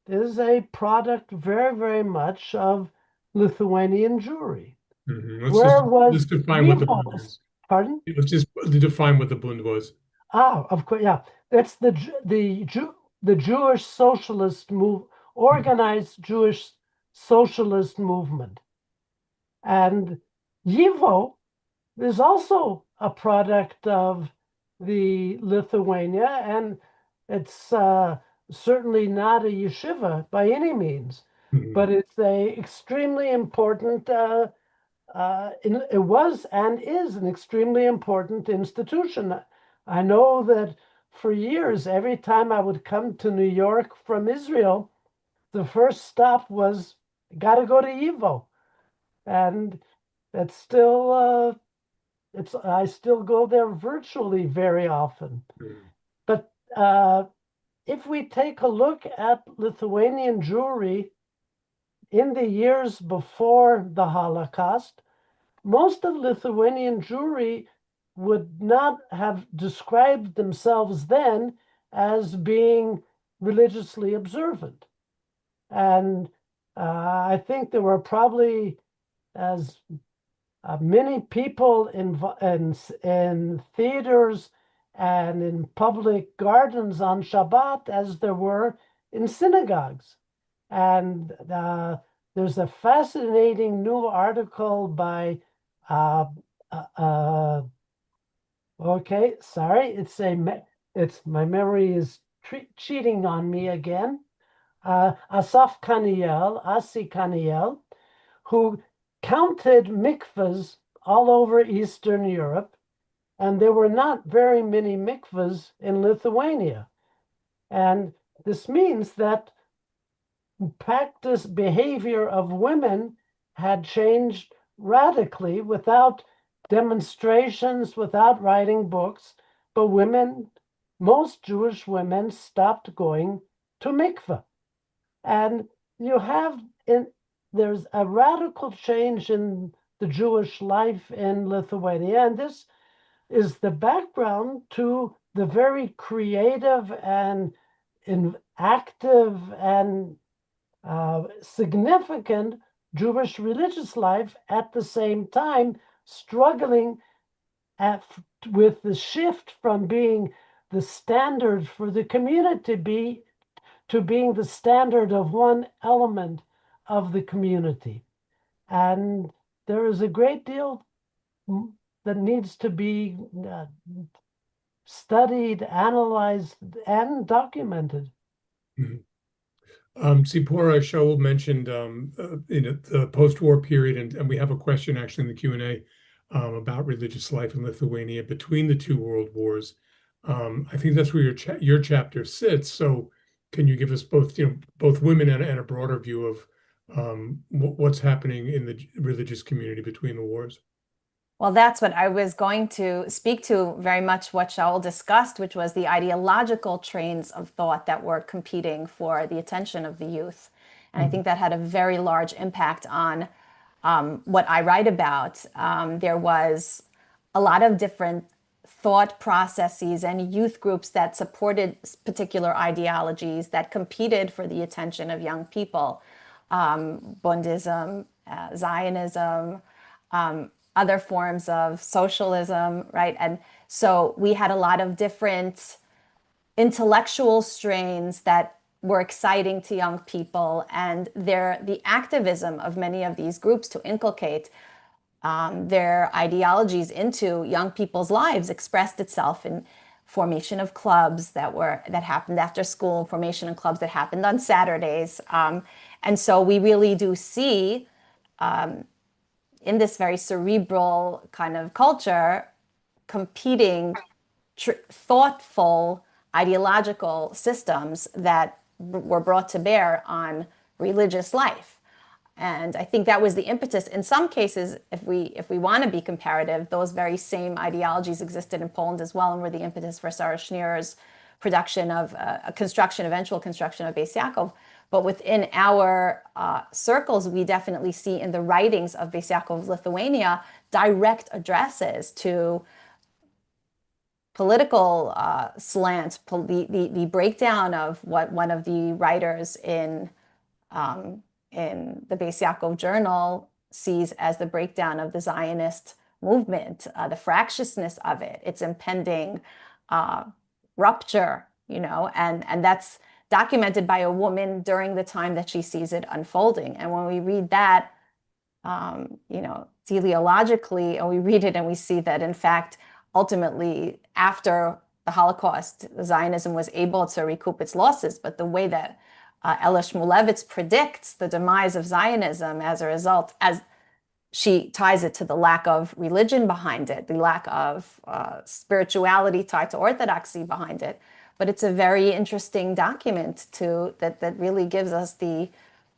is a product very, very much of Lithuanian Jewry. Mm-hmm. Let's define what the Bund is. Pardon? Let's just define what the Bund was. Of course, yeah. That's the Jewish socialist organized Jewish socialist movement. And YIVO is also a product of the Lithuania, and it's certainly not a yeshiva by any means, but it's a extremely important, it was and is an extremely important institution. I know that for years, every time I would come to New York from Israel, the first stop was, got to go to YIVO. And it's still, I still go there virtually very often. But if we take a look at Lithuanian Jewry in the years before the Holocaust, most of Lithuanian Jewry would not have described themselves then as being religiously observant. And I think there were probably as many people in theaters and in public gardens on Shabbat as there were in synagogues. And there's a fascinating new article by, okay, sorry, my memory is cheating on me again. Asi Kaniel, who counted mikvahs all over Eastern Europe, and there were not very many mikvahs in Lithuania. And this means that practice behavior of women had changed radically without demonstrations, without writing books, but most Jewish women stopped going to mikvah. And there's a radical change in the Jewish life in Lithuania, and this is the background to the very creative and active and significant Jewish religious life, at the same time struggling with the shift from being the standard for the community to being the standard of one element of the community. And there is a great deal that needs to be studied, analyzed, and documented. Tzipora, Shaul mentioned the post-war period, and we have a question actually in the Q&A about religious life in Lithuania between the two world wars. I think that's where your chapter sits. So, can you give us both women and a broader view of what's happening in the religious community between the wars? Well, that's what I was going to speak to, very much what Shaul discussed, which was the ideological trains of thought that were competing for the attention of the youth. And I think that had a very large impact on what I write about. There was a lot of different thought processes and youth groups that supported particular ideologies that competed for the attention of young people. Bundism, Zionism, other forms of socialism, right? And so we had a lot of different intellectual strains that were exciting to young people, and the activism of many of these groups to inculcate their ideologies into young people's lives expressed itself in formation of clubs that happened after school, formation of clubs that happened on Saturdays. And so we really do see in this very cerebral kind of culture, competing thoughtful ideological systems that were brought to bear on religious life. And I think that was the impetus. In some cases, if we want to be comparative, those very same ideologies existed in Poland as well, and were the impetus for Sarah Schneer's production of eventual construction of Beis Yaakov. But within our circles, we definitely see in the writings of Beis Yaakov of Lithuania direct addresses to political slants, the breakdown of what one of the writers in the Beis Yaakov journal sees as the breakdown of the Zionist movement, the fractiousness of it, its impending rupture, and that's documented by a woman during the time that she sees it unfolding. And when we read that, teleologically, and we read it and we see that, in fact, ultimately, after the Holocaust, Zionism was able to recoup its losses, but the way that Ella Shmulevitz predicts the demise of Zionism as a result, as she ties it to the lack of religion behind it, the lack of spirituality tied to orthodoxy behind it. But it's a very interesting document that really gives us the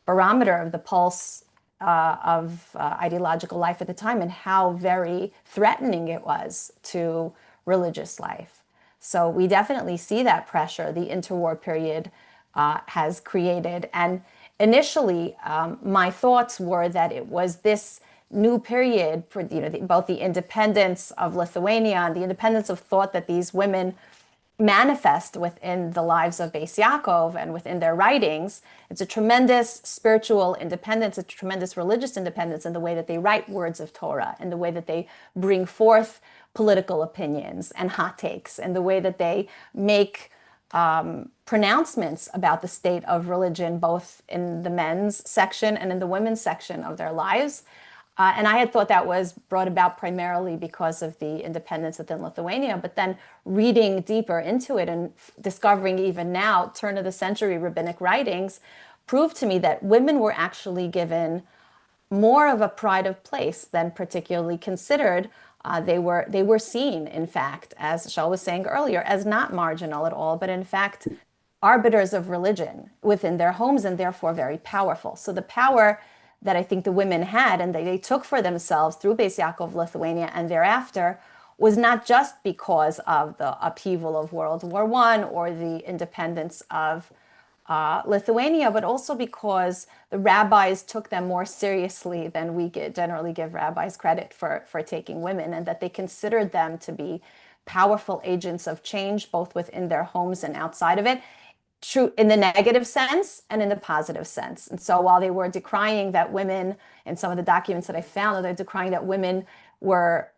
barometer of the pulse of ideological life at the time, and how very threatening it was to religious life. So we definitely see that pressure the interwar period has created. And initially, my thoughts were that it was this new period for both the independence of Lithuania and the independence of thought that these women manifest within the lives of Beis Yaakov and within their writings. It's a tremendous spiritual independence, a tremendous religious independence in the way that they write words of Torah, in the way that they bring forth political opinions and hot takes, and the way that they make pronouncements about the state of religion, both in the men's section and in the women's section of their lives. And I had thought that was brought about primarily because of the independence within Lithuania, but then reading deeper into it and discovering even now, turn of the century rabbinic writings proved to me that women were actually given more of a pride of place than particularly considered. They were seen, in fact, as Shaul was saying earlier, as not marginal at all, but in fact, arbiters of religion within their homes, and therefore very powerful. So the power that I think the women had and they took for themselves through Beis Yaakov, Lithuania, and thereafter was not just because of the upheaval of World War I or the independence of Lithuania, but also because the rabbis took them more seriously than we generally give rabbis credit for taking women, and that they considered them to be powerful agents of change, both within their homes and outside of it. True in the negative sense and in the positive sense. And so while they were decrying that women, in some of the documents that I found, they're decrying that women were,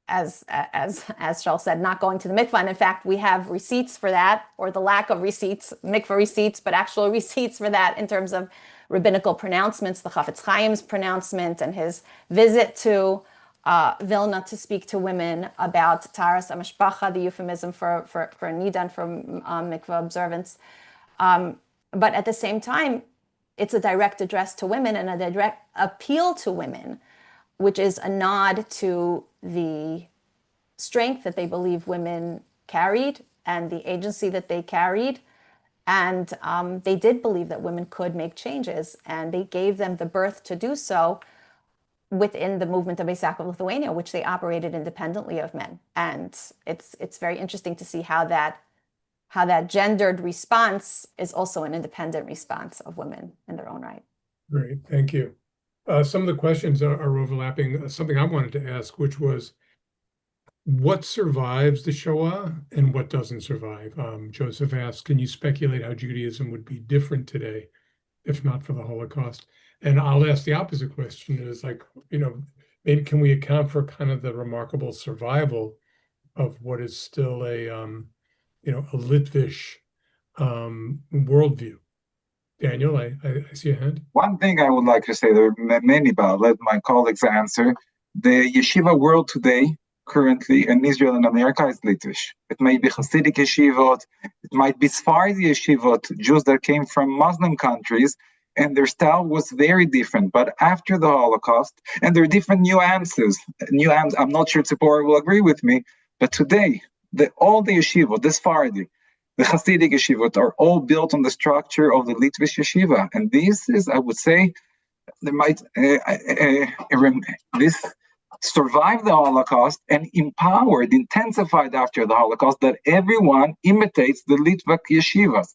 as Shaul said, not going to the mikvah. And in fact, we have receipts for that, or the lack of receipts, mikvah receipts, but actual receipts for that in terms of rabbinical pronouncements, the Chafetz Chaim's pronouncement and his visit to Vilna to speak to women about Taras HaMishpacha, the euphemism for Nidan, for mikveh observance. But at the same time, it's a direct address to women and a direct appeal to women, which is a nod to the strength that they believe women carried and the agency that they carried. And they did believe that women could make changes, and they gave them the birth to do so within the movement of Isaac of Lithuania, which they operated independently of men. And it's very interesting to see how that gendered response is also an independent response of women in their own right. Great, thank you. Some of the questions are overlapping. Something I wanted to ask, which was, what survives the Shoah and what doesn't survive? Joseph asked, can you speculate how Judaism would be different today if not for the Holocaust? And I'll ask the opposite question, is like, maybe can we account for kind of the remarkable survival of what is still a Litvish worldview? Daniel, I see a hand. One thing I would like to say, there are many, but I'll let my colleagues answer. The yeshiva world today, currently in Israel and America, is Litvish. It may be Hasidic yeshivot, it might be Sephardi yeshivot, Jews that came from Muslim countries, and their style was very different. But after the Holocaust, and there are different nuances. I'm not sure Tzipora will agree with me, but today, all the yeshivot, the Sephardi, the Hasidic yeshivot are all built on the structure of the Litvish yeshiva. And this is, I would say, this survived the Holocaust and empowered, intensified after the Holocaust, that everyone imitates the Litvak yeshivas.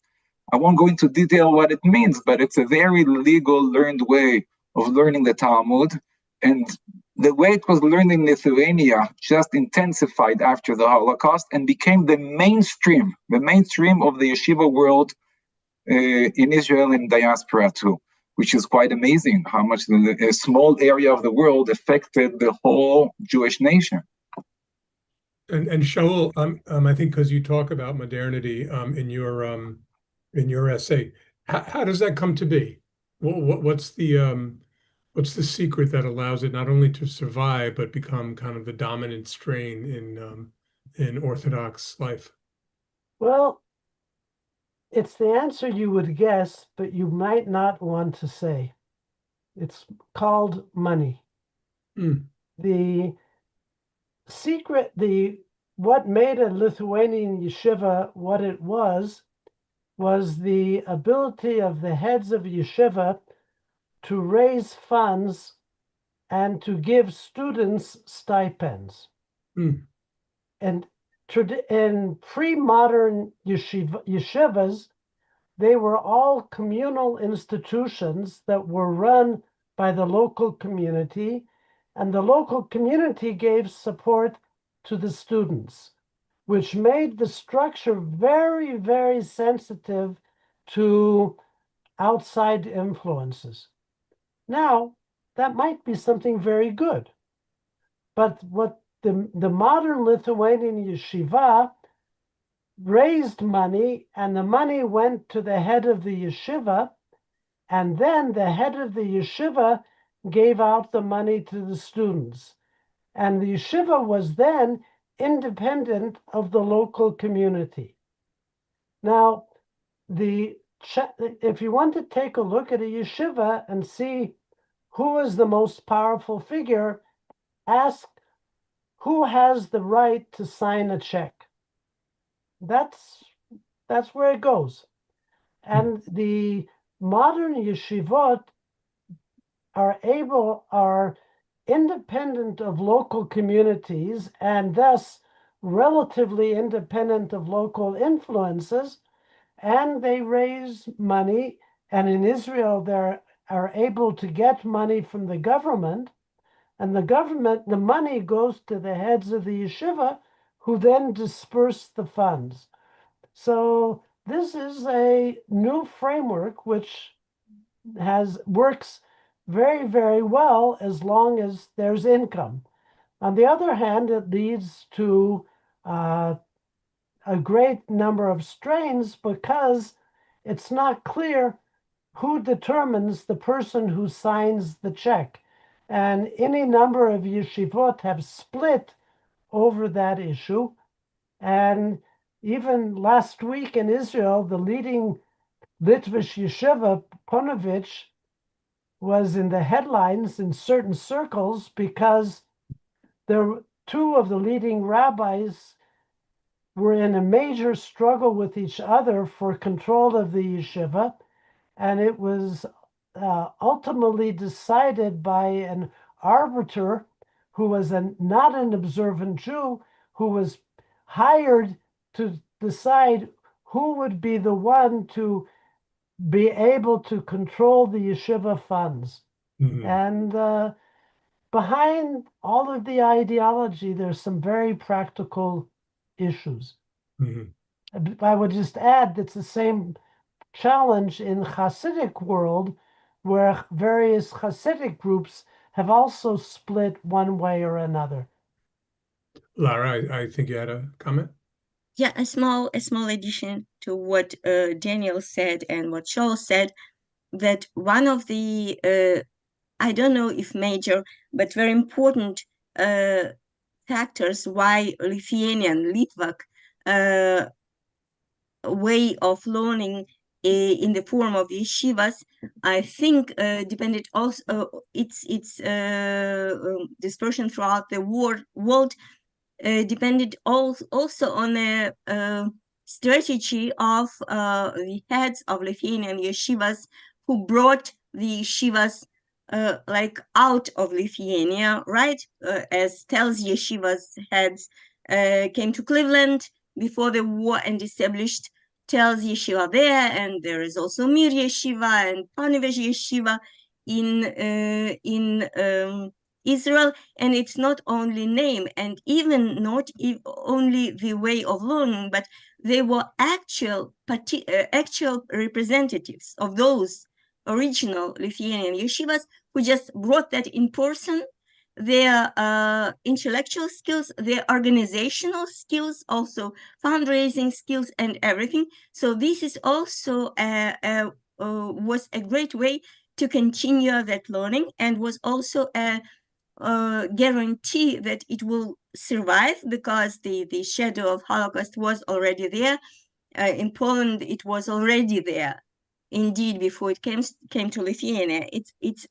I won't go into detail what it means, but it's a very legal, learned way of learning the Talmud. And the way it was learned in Lithuania just intensified after the Holocaust and became the mainstream of the yeshiva world in Israel and diaspora too, which is quite amazing how much a small area of the world affected the whole Jewish nation. And Shaul, I think because you talk about modernity in your essay, how does that come to be? What's the secret that allows it not only to survive but become kind of the dominant strain in Orthodox life? Well, it's the answer you would guess, but you might not want to say. It's called money. The secret, what made a Lithuanian yeshiva what it was the ability of the heads of yeshiva to raise funds and to give students stipends. And in pre-modern yeshivas, they were all communal institutions that were run by the local community, and the local community gave support to the students, which made the structure very, very sensitive to outside influences. Now, that might be something very good, but what the modern Lithuanian yeshiva raised money, and the money went to the head of the yeshiva, and then the head of the yeshiva gave out the money to the students. And the yeshiva was then independent of the local community. Now, if you want to take a look at a yeshiva and see who is the most powerful figure, ask who has the right to sign a check. That's where it goes. And the modern yeshivot are independent of local communities and thus relatively independent of local influences, and they raise money, and in Israel they are able to get money from the government, and the money goes to the heads of the yeshiva, who then disperse the funds. So this is a new framework which works very, very well as long as there's income. On the other hand, it leads to a great number of strains because it's not clear who determines the person who signs the check. And any number of yeshivot have split over that issue. And even last week in Israel, the leading Litvish yeshiva, Ponevezh, was in the headlines in certain circles because two of the leading rabbis were in a major struggle with each other for control of the yeshiva, and it was ultimately decided by an arbiter who was not an observant Jew, who was hired to decide who would be the one to be able to control the yeshiva funds. Mhm. And behind all of the ideology, there's some very practical issues. Mhm. I would just add that's the same challenge in Hasidic world, where various Hasidic groups have also split one way or another. Lara, I think you had a comment. Yeah, a small addition to what Daniel said and what Shaul said, that one of the I don't know if major, but very important factors why Lithuanian, Litvak way of learning in the form of yeshivas, I think depended also its dispersion throughout the world depended also on a strategy of the heads of Lithuanian yeshivas who brought the yeshivas like out of Lithuania, right? As tells yeshivas heads came to Cleveland before the war and established tells yeshiva there, and there is also Mir yeshiva and Ponevezh yeshiva in Israel, and it's not only name and even not only the way of learning, but they were actual representatives of those original Lithuanian yeshivas who just brought that in person, their intellectual skills, their organizational skills, also fundraising skills and everything. So this is also was a great way to continue that learning, and was also a guarantee that it will survive, because the shadow of Holocaust was already there. In Poland, it was already there, indeed, before it came to Lithuania. It's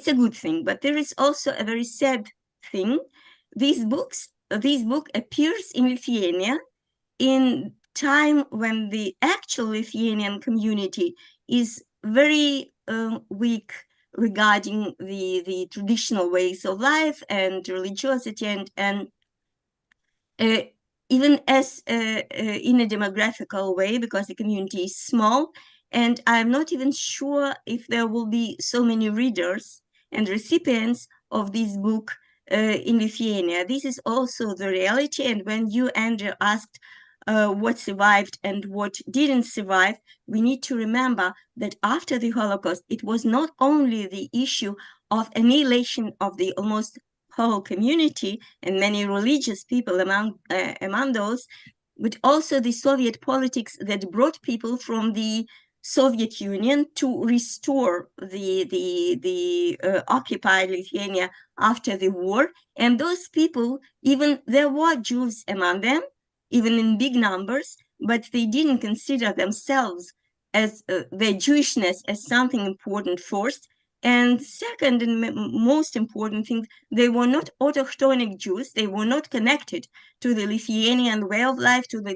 a good thing, but there is also a very sad thing. This book appears in Lithuania in time when the actual Lithuanian community is very weak regarding the traditional ways of life and religiosity, and even as in a demographical way, because the community is small, and I'm not even sure if there will be so many readers and recipients of this book in Lithuania. This is also the reality, and when you, Andrew, asked what survived and what didn't survive, we need to remember that after the Holocaust, it was not only the issue of annihilation of the almost whole community and many religious people among those, but also the Soviet politics that brought people from the Soviet Union to restore the occupied Lithuania after the war. And those people, even there were Jews among them, even in big numbers, but they didn't consider themselves as their Jewishness as something important first. And second, and most important thing, they were not autochthonic Jews. They were not connected to the Lithuanian way of life, to the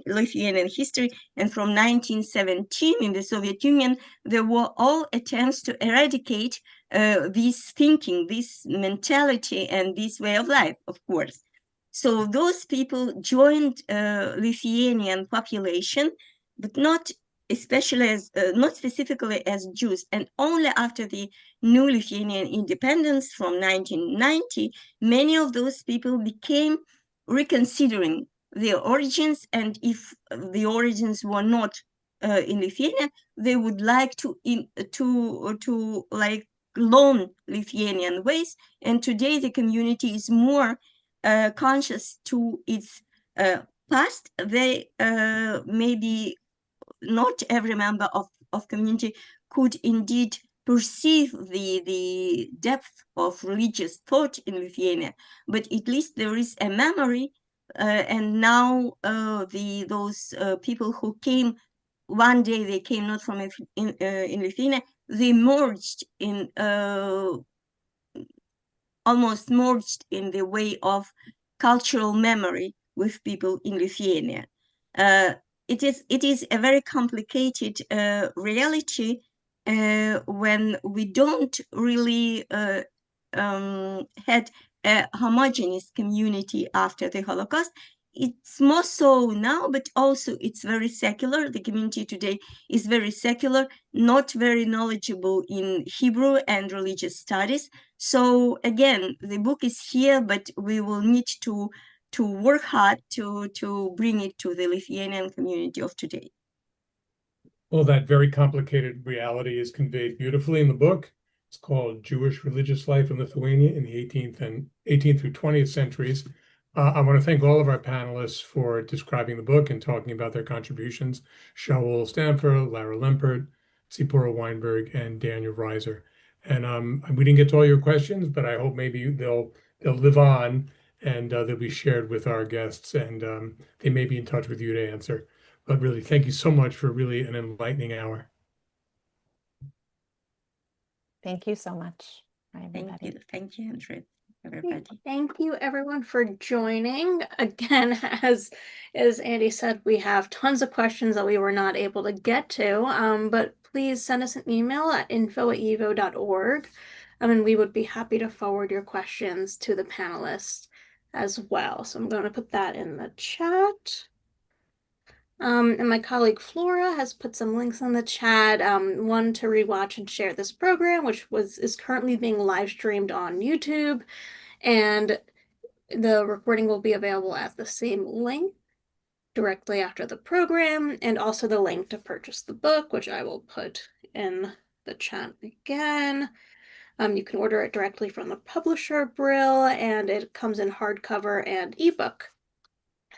Lithuanian history. And from 1917 in the Soviet Union, there were all attempts to eradicate this thinking, this mentality, and this way of life, of course. So those people joined Lithuanian population, but not especially as not specifically as Jews, and only after the new Lithuanian independence from 1990, many of those people became reconsidering their origins, and if the origins were not in Lithuania, they would like to like learn Lithuanian ways. And today the community is more conscious to its past. They maybe not every member of community could indeed perceive the depth of religious thought in Lithuania, but at least there is a memory, and now those people who came one day, they came not from in Lithuania, they merged in almost merged in the way of cultural memory with people in Lithuania. It is a very complicated reality when we don't really had a homogeneous community after the Holocaust. It's more so now, but also it's very secular. The community today is very secular, not very knowledgeable in Hebrew and religious studies. So again, the book is here, but we will need to work hard to bring it to the Lithuanian community of today. Well, that very complicated reality is conveyed beautifully in the book. It's called Jewish Religious Life in Lithuania in the 18th through 20th centuries. I want to thank all of our panelists for describing the book and talking about their contributions. Shaul Stampfer, Lara Lempert, Tzipora Weinberg, and Daniel Reiser. And we didn't get to all your questions, but I hope maybe they'll live on and they'll be shared with our guests, and they may be in touch with you to answer. But really, thank you so much for really an enlightening hour. Thank you so much, everybody. Thank you, Andrew. Everybody. Thank you everyone for joining. Again, as Andy said, we have tons of questions that we were not able to get to, but please send us an email at info@yivo.org, and we would be happy to forward your questions to the panelists as well. So I'm going to put that in the chat. And my colleague Flora has put some links in the chat, one to rewatch and share this program, which is currently being live streamed on YouTube, and the recording will be available at the same link directly after the program, and also the link to purchase the book, which I will put in the chat again. You can order it directly from the publisher, Brill, and it comes in hardcover and ebook.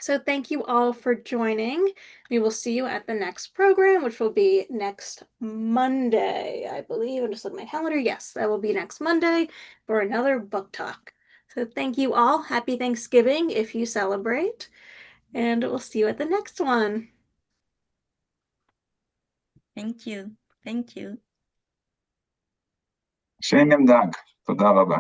So thank you all for joining. We will see you at the next program, which will be next Monday, I believe. I'm just looking at my calendar. Yes, that will be next Monday for another book talk. So thank you all. Happy Thanksgiving if you celebrate. And we'll see you at the next one. Thank you. Thank you. Schönen Dank. תודה רבה.